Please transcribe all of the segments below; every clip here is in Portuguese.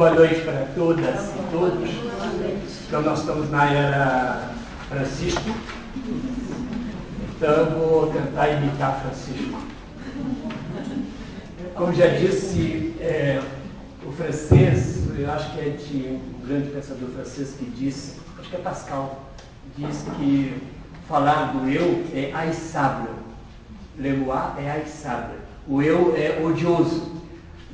boa noite para todas e todos. Então, nós estamos na era Francisco. Então, eu vou tentar imitar Francisco. Como já disse, o francês, eu acho que é de um grande pensador francês que disse, acho que é Pascal, diz que falar do eu é haïssable. Le moi é haïssable. O eu é odioso.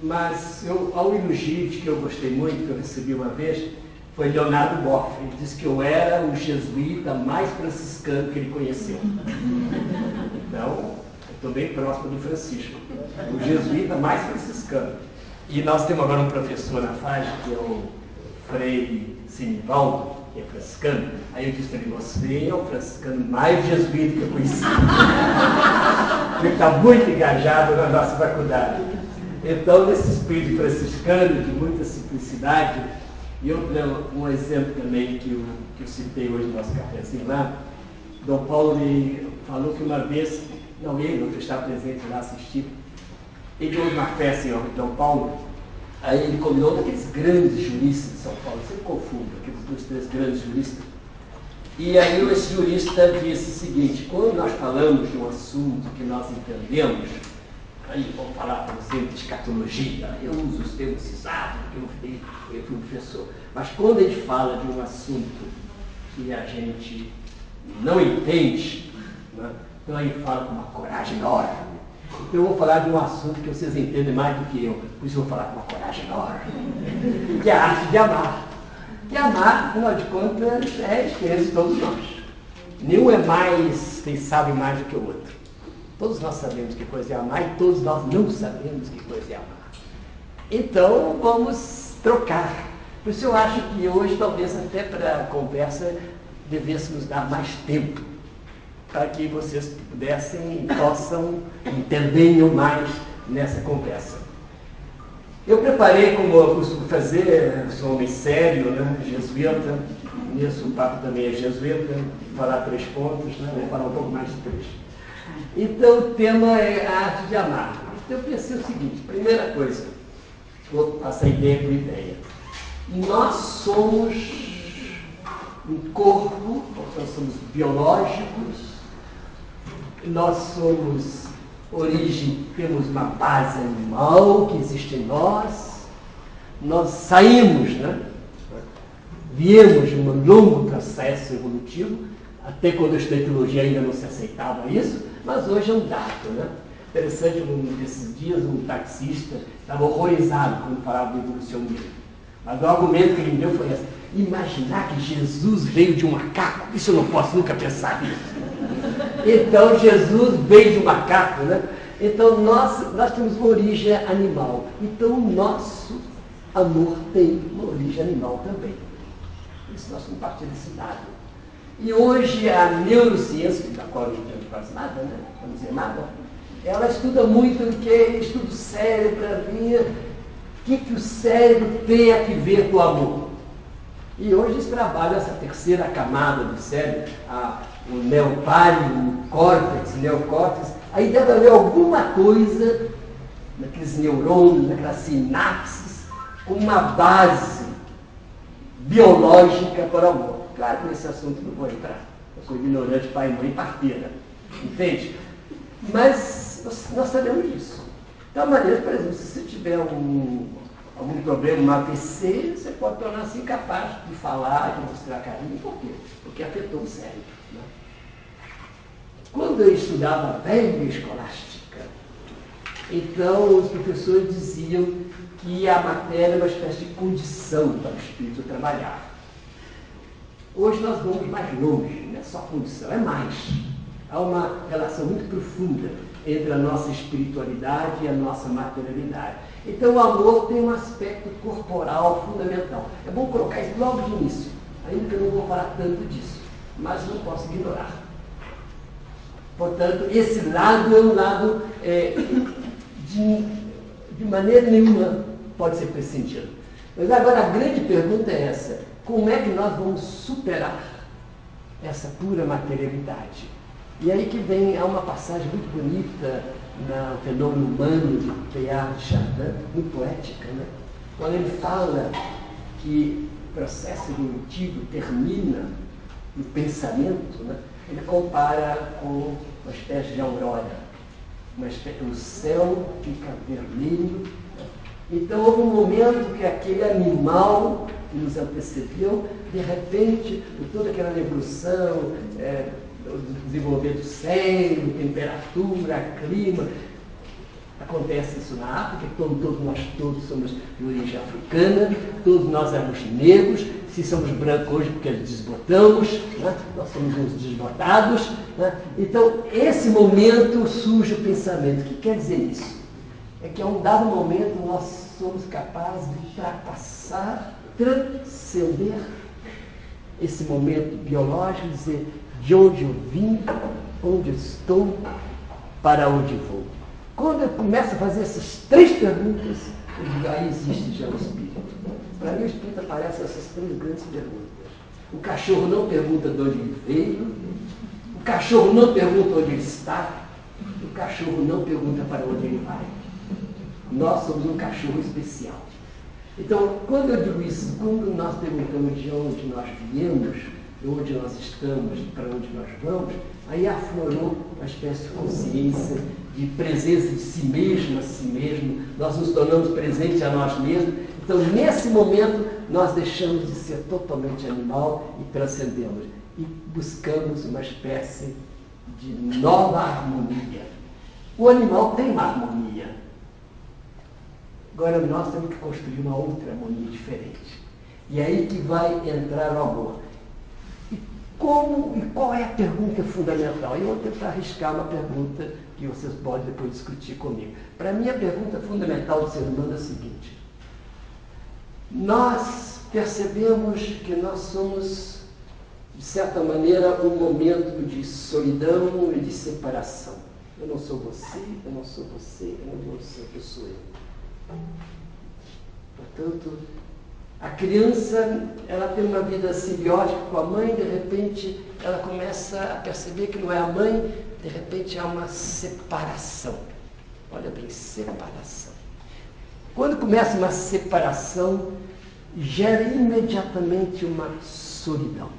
Mas ao elogio de que eu gostei muito, que eu recebi uma vez, foi Leonardo Boff. Ele disse que eu era o jesuíta mais franciscano que ele conheceu. Então, eu estou bem próximo do Francisco. O jesuíta mais franciscano. E nós temos agora um professor na FAG, que é o Frei Sinivaldo, que é franciscano. Aí eu disse para ele, você é o franciscano mais jesuíta que eu conheci. Ele está muito engajado na nossa faculdade. Então, nesse espírito franciscano, de muita simplicidade, e um exemplo também que eu citei hoje no nosso cafezinho lá, Dom Paulo me falou que uma vez, não ele, eu estava presente lá assistir, ele houve uma festa em Dom Paulo, aí ele combinou daqueles grandes juristas de São Paulo, sempre confundo, aqueles 2, 3 grandes juristas, e aí esse jurista disse o seguinte, quando nós falamos de um assunto que nós entendemos, aí vamos falar, por exemplo, de escatologia, eu uso os termos cisados, porque eu fui professor, mas quando a gente fala de um assunto que a gente não entende, né, então a gente fala com uma coragem enorme. Então eu vou falar de um assunto que vocês entendem mais do que eu, por isso eu vou falar com uma coragem enorme, que é a arte de amar. E amar, afinal de contas, é a experiência de todos nós. Nenhum é mais, quem sabe mais do que o outro. Todos nós sabemos que coisa é amar e todos nós não sabemos que coisa é amar. Então, vamos trocar. Por isso eu acho que hoje, talvez até para a conversa, devêssemos dar mais tempo para que vocês possam entender mais nessa conversa. Eu preparei, como eu costumo fazer, sou homem sério, né, jesuíta, nisso o papo também é jesuíta, vou falar 3 pontos, né, vou falar um pouco mais de 3. Então, o tema é a arte de amar. Então, eu pensei o seguinte, primeira coisa, vou passar ideia por ideia. Nós somos um corpo, nós somos biológicos, nós somos origem, temos uma base animal que existe em nós, nós saímos, né? Viemos de um longo processo evolutivo, até quando a teologia ainda não se aceitava isso, mas hoje é um dado, né? Interessante, nesses dias um taxista estava horrorizado quando falava do evolucionismo. Mas o argumento que ele me deu foi esse: imaginar que Jesus veio de um macaco, isso eu não posso nunca pensar nisso. Então Jesus veio de um macaco, né? Então nós temos uma origem animal. Então o nosso amor tem uma origem animal também. Por isso nós somos parte desse dado. E hoje a neurociência, da qual eu não entendo quase nada, né? Não dizer nada, ela estuda muito o que estuda o cérebro para ver o que o cérebro tem a ver com o amor. E hoje eles trabalham essa terceira camada do cérebro, o neopálio, o córtex, o neocórtex, aí deve haver alguma coisa naqueles neurônios, naquelas sinapses, com uma base biológica para o amor. Claro que nesse assunto não vou entrar. Eu sou ignorante, pai, mãe e parteira. Entende? Mas nós sabemos disso. Então, a maneira, por exemplo, se você tiver algum problema, um AVC, você pode tornar-se incapaz de falar, de mostrar carinho. Por quê? Porque afetou o cérebro. Né? Quando eu estudava a velha escolástica, então os professores diziam que a matéria é uma espécie de condição para o espírito trabalhar. Hoje nós vamos mais longe, não é só condição, é mais. Há uma relação muito profunda entre a nossa espiritualidade e a nossa materialidade. Então o amor tem um aspecto corporal fundamental. É bom colocar isso logo de início, ainda que eu não vou falar tanto disso, mas não posso ignorar. Portanto, esse lado é um lado de maneira nenhuma pode ser prescindido. Mas agora a grande pergunta é essa: como é que nós vamos superar essa pura materialidade? E aí que vem, há uma passagem muito bonita no Fenômeno Humano de Teilhard de Chardin, muito poética, né? quando ele fala que o processo evolutivo termina no pensamento, né? Ele compara com uma espécie de aurora. O céu fica vermelho. Então houve um momento que aquele animal que nos antecedeu, de repente, por toda aquela evolução, o desenvolver do céu, temperatura, clima, acontece isso na África, todos nós somos de origem africana, todos nós éramos negros, se somos brancos hoje porque desbotamos, né? Nós somos uns desbotados. Né? Então, esse momento surge o pensamento. O que quer dizer isso? É que a um dado momento nós somos capazes de ultrapassar, transcender esse momento biológico, dizer de onde eu vim, onde eu estou, para onde vou. Quando eu começo a fazer essas 3 perguntas, eu digo, aí existe já o Espírito. Para mim, o Espírito aparece essas 3 grandes perguntas. O cachorro não pergunta de onde ele veio, o cachorro não pergunta onde ele está, o cachorro não pergunta para onde ele vai. Nós somos um cachorro especial. Então, quando eu digo isso, quando nós perguntamos de onde nós viemos, de onde nós estamos, para onde nós vamos, aí aflorou uma espécie de consciência, de presença de si mesmo, a si mesmo, nós nos tornamos presentes a nós mesmos. Então, nesse momento, nós deixamos de ser totalmente animal e transcendemos. E buscamos uma espécie de nova harmonia. O animal tem uma harmonia. Agora, nós temos que construir uma outra harmonia diferente. E é aí que vai entrar o amor. E qual é a pergunta fundamental? Eu vou tentar arriscar uma pergunta que vocês podem depois discutir comigo. Para mim, a pergunta fundamental do ser humano é a seguinte. Nós percebemos que nós somos, de certa maneira, um momento de solidão e de separação. Eu não sou você, eu não sou você, eu não vou ser, eu sou eu. Portanto, a criança, ela tem uma vida simbiótica com a mãe, de repente ela começa a perceber que não é a mãe, de repente há uma separação. Olha bem, separação. Quando começa uma separação, gera imediatamente uma solidão.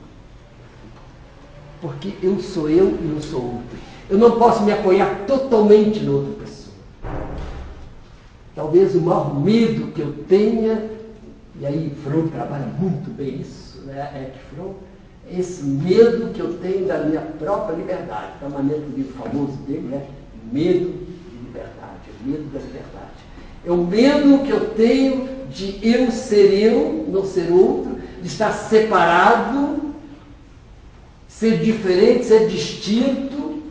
Porque eu sou eu e não sou outro. Eu não posso me apoiar totalmente na outra pessoa. Talvez o maior medo que eu tenha, e aí Fromm trabalha muito bem isso, né? Fromm, esse medo que eu tenho da minha própria liberdade. Da maneira que o livro famoso dele é Medo de Liberdade, Medo da Liberdade. É o medo que eu tenho de eu ser eu, não ser outro, de estar separado, ser diferente, ser distinto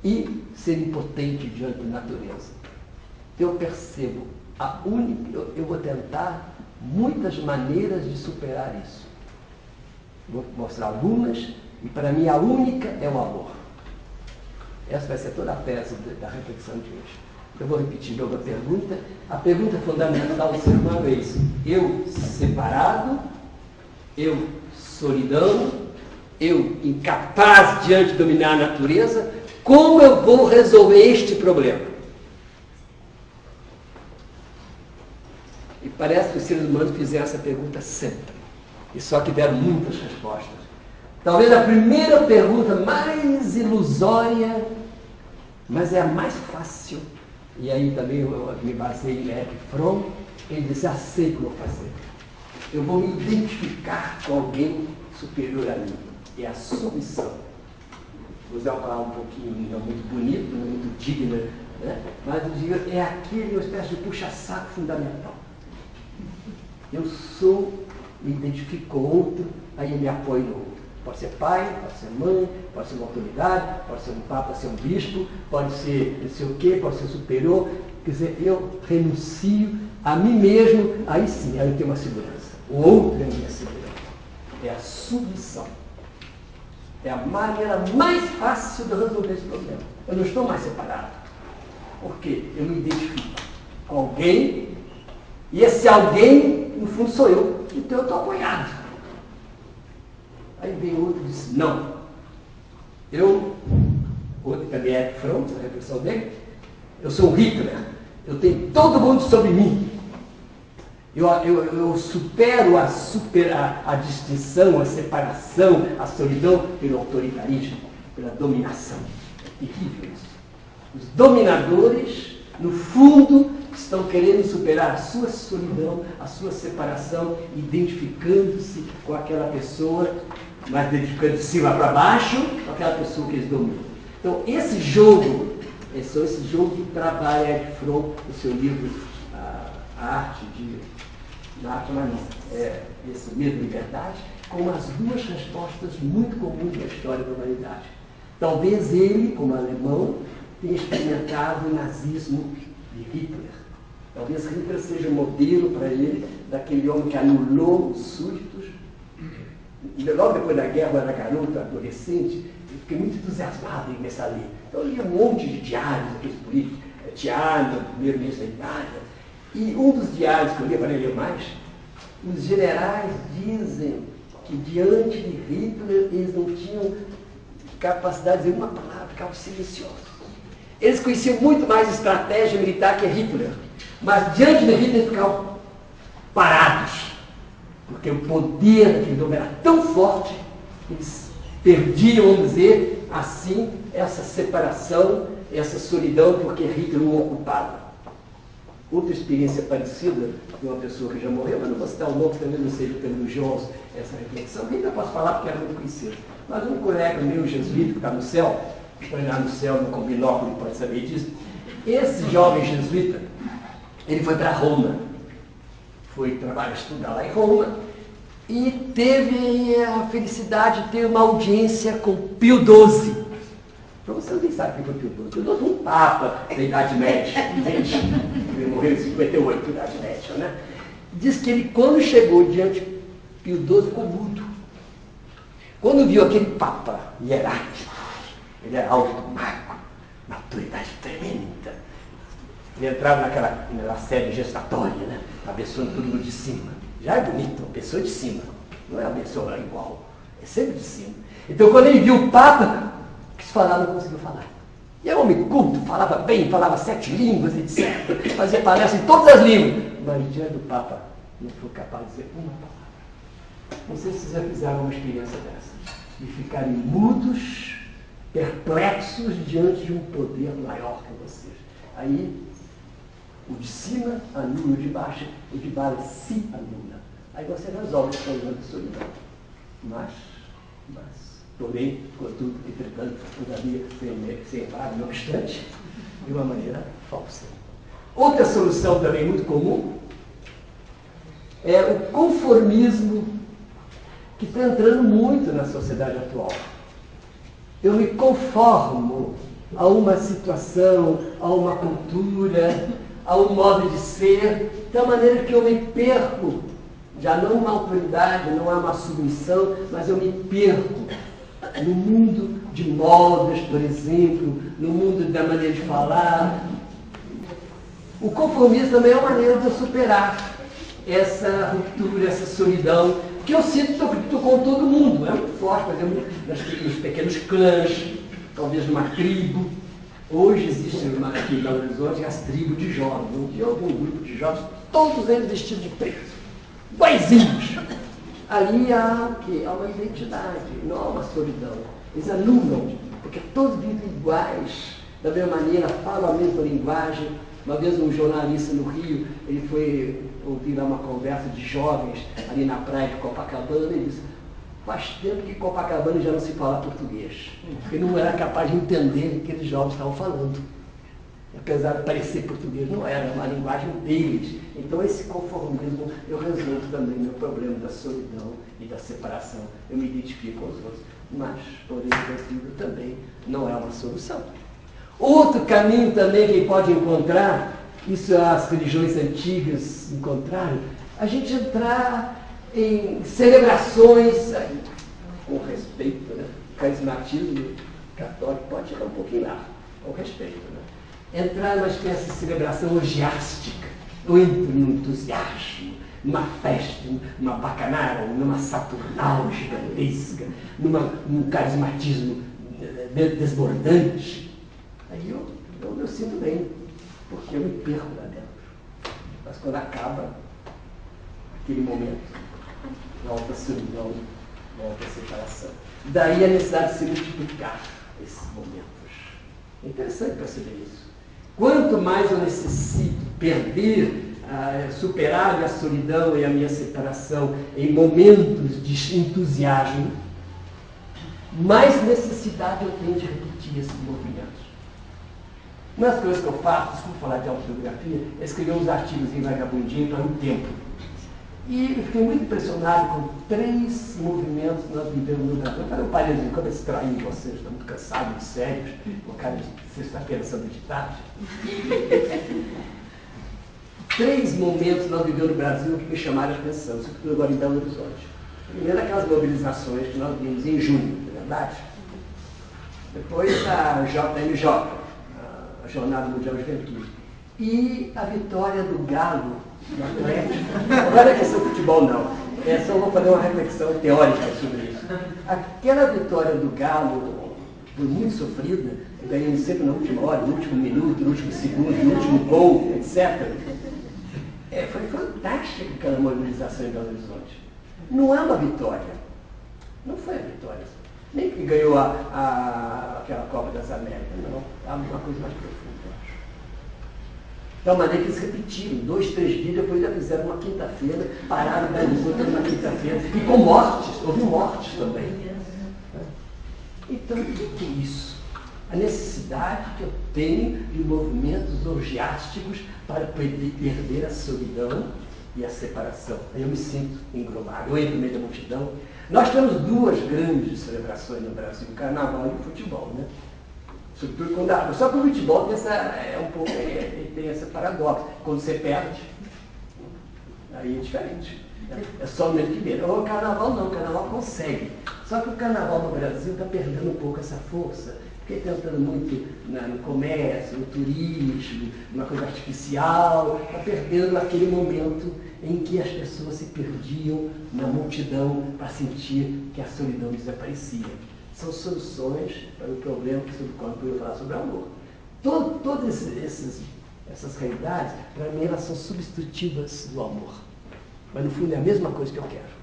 e ser impotente diante da natureza. Eu percebo eu vou tentar muitas maneiras de superar isso. Vou mostrar algumas, e para mim a única é o amor. Essa vai ser toda a tese da reflexão de hoje. Eu vou repetir logo a pergunta. A pergunta fundamental do ser humano é isso. Eu separado, eu solidão, eu incapaz diante de dominar a natureza, como eu vou resolver este problema? E parece que os seres humanos fizeram essa pergunta sempre. E só que deram muitas respostas. Talvez a primeira pergunta mais ilusória, mas é a mais fácil. E aí também eu me baseei em Erich Fromm. Ele disse, sei o que eu vou fazer. Eu vou me identificar com alguém superior a mim. É a submissão. Vou usar uma palavra um pouquinho não muito bonita, não muito digna, né? Mas eu digo, é aquele uma espécie de puxa-saco fundamental. Eu me identifico com outro, aí eu me apoio no outro. Pode ser pai, pode ser mãe, pode ser uma autoridade, pode ser um papa, pode ser um bispo, pode ser não sei o quê, pode ser superior. Quer dizer, eu renuncio a mim mesmo, aí sim, aí eu tenho uma segurança. O outro é a minha segurança. É a submissão. É a maneira mais fácil de resolver esse problema. Eu não estou mais separado. Por quê? Eu me identifico com alguém, e esse alguém, no fundo, sou eu. Então eu estou apoiado. Aí vem outro e diz, não. Outro também é Fromm, a reflexão dele, eu sou um Hitler. Eu tenho todo mundo sobre mim. Eu supero a distinção, a separação, a solidão pelo autoritarismo, pela dominação. É terrível isso. Os dominadores, no fundo, estão querendo superar a sua solidão, a sua separação, identificando-se com aquela pessoa, mas identificando de cima para baixo, com aquela pessoa que eles dominam. Então, esse jogo que trabalha Erich Fromm no seu livro A Arte esse Medo e Liberdade, com as duas respostas muito comuns na história da humanidade. Talvez ele, como alemão, tenha experimentado o nazismo de Hitler. Talvez Hitler seja o modelo para ele daquele homem que anulou os súditos. Logo depois da guerra, eu era garoto, adolescente, eu fiquei muito entusiasmado em começar a ler. Então eu lia um monte de diários daqueles políticos, Tiano, primeiro-ministro da Itália. E um dos diários que eu li, para ler mais, os generais dizem que diante de Hitler eles não tinham capacidade de dizer uma palavra, ficavam silenciosos. Eles conheciam muito mais estratégia militar que Hitler, mas diante de Hitler ficavam parados, porque o poder daquele homem era tão forte que eles perdiam, vamos dizer assim, essa separação, essa solidão, porque Hitler o ocupava. Outra experiência parecida de uma pessoa que já morreu, mas não vou citar o nome, também não seja tão elogioso essa reflexão, ainda posso falar porque era muito conhecido. Mas um colega meu, jesuíta, que está no céu, foi lá no céu com binóculo, pode saber disso. Esse jovem jesuíta, ele foi para Roma, foi estudar lá em Roma, e teve a felicidade de ter uma audiência com Pio XII. Para vocês nem sabem quem foi Pio XII. Pio XII foi um papa da Idade Média, entende? Ele morreu em 58, Idade Média, né? Diz que ele, quando chegou diante de Pio XII, ficou mudo. Quando viu aquele papa hierático, ele era alto, magro, uma autoridade tremenda. Ele entrava naquela sede gestatória, né? Abençoando todo mundo de cima. Já é bonito, uma pessoa de cima. Não é uma pessoa igual, é sempre de cima. Então, quando ele viu o papa, quis falar, não conseguiu falar. E era um homem culto, falava bem, falava 7 línguas, etc. Fazia palestra em todas as línguas. Mas diante do papa, não foi capaz de dizer uma palavra. Não sei se vocês já fizeram uma experiência dessa. De ficarem mudos, perplexos diante de um poder maior que vocês. Aí, o de cima anula o de baixo se anula. Aí você resolve o problema de solidão. Mas, porém, contudo, entretanto, todavia, sem embargo, não obstante, de uma maneira falsa. Outra solução também muito comum é o conformismo que está entrando muito na sociedade atual. Eu me conformo a uma situação, a uma cultura, a um modo de ser, de tal maneira que eu me perco, já não uma autoridade, não é uma submissão, mas eu me perco no mundo de modas, por exemplo, no mundo da maneira de falar. O conformismo também é uma maneira de eu superar essa ruptura, essa solidão, que eu sinto com todo mundo. É muito forte, por exemplo, nos pequenos clãs, talvez numa tribo. Hoje existe aqui em Belo Horizonte as tribos de jovens. Um dia eu vi um grupo de jovens, todos eles vestidos de preto, iguaizinhos. Ali há o quê? Há uma identidade, não há uma solidão. Eles anulam, porque todos vivem iguais, da mesma maneira, falam a mesma linguagem. Uma vez um jornalista no Rio, ele foi ouvir lá uma conversa de jovens ali na praia de Copacabana e disse: faz tempo que Copacabana já não se fala português. Porque não era capaz de entender o que aqueles jovens estavam falando. Apesar de parecer português, não era uma linguagem deles. Então esse conformismo, eu resolvo também meu problema da solidão e da separação. Eu me identifico com os outros, mas, porém, consigo também não é uma solução. Outro caminho também que pode encontrar, isso as religiões antigas encontraram, a gente entrar em celebrações, com respeito, né? Carismatismo católico pode chegar um pouquinho lá, com respeito, né? Entrar numa espécie de celebração orgiástica. Eu entro num entusiasmo, numa festa, numa bacanara, numa saturnal gigantesca, num carismatismo desbordante. Aí eu sinto bem, porque eu me perco lá dentro. Mas quando acaba, aquele momento. Volta a solidão, volta a separação. Daí a necessidade de se multiplicar esses momentos. É interessante perceber isso. Quanto mais eu necessito perder, superar a solidão e a minha separação em momentos de entusiasmo, mais necessidade eu tenho de repetir esses movimentos. Uma das coisas que eu faço, desculpa falar de autobiografia, é escrever uns artigos em Vagabundinho para um tempo. E eu fiquei muito impressionado com 3 movimentos que nós vivemos no Brasil. Eu falei um parênteses, enquanto eu distraí vocês, estou muito cansado, muito sérios, por causa de sexta-feira, santa de tarde. 3 momentos que nós vivemos no Brasil que me chamaram a atenção, sobretudo agora em Belo Horizonte. Primeiro, aquelas mobilizações que nós vimos em junho, não é verdade? Depois, a JMJ, a Jornada Mundial de Juventude. E a vitória do Galo no Atlético. Não é questão de futebol, não. Só vou fazer uma reflexão teórica sobre isso. Aquela vitória do Galo foi muito sofrida, ganhando sempre na última hora, no último minuto, no último segundo, no último gol, etc. Foi fantástica aquela mobilização em Belo Horizonte. Não é uma vitória. Não foi a vitória. Nem que ganhou aquela Copa das Américas, não. É uma coisa mais profunda, eu acho. De tal maneira que eles repetiram, 2, 3 dias, depois já fizeram uma quinta-feira, pararam da outra na quinta-feira, e com mortes, houve mortes também. Então, o que é isso? A necessidade que eu tenho de movimentos orgiásticos para perder a solidão e a separação. Aí eu me sinto englobado, eu entro no meio da multidão. Nós temos 2 grandes celebrações no Brasil, o carnaval e o futebol, né? Sobretudo quando só que o futebol tem esse paradoxo. Quando você perde, aí é diferente. Né? É só no mês que vem. O carnaval não, o carnaval consegue. Só que o carnaval no Brasil está perdendo um pouco essa força. Porque tentando muito no comércio, no turismo, numa coisa artificial, está perdendo aquele momento em que as pessoas se perdiam na multidão para sentir que a solidão desaparecia. São soluções para o problema sobre o qual eu vou falar sobre o amor. Todas essas realidades, para mim, elas são substitutivas do amor. Mas, no fundo, é a mesma coisa que eu quero.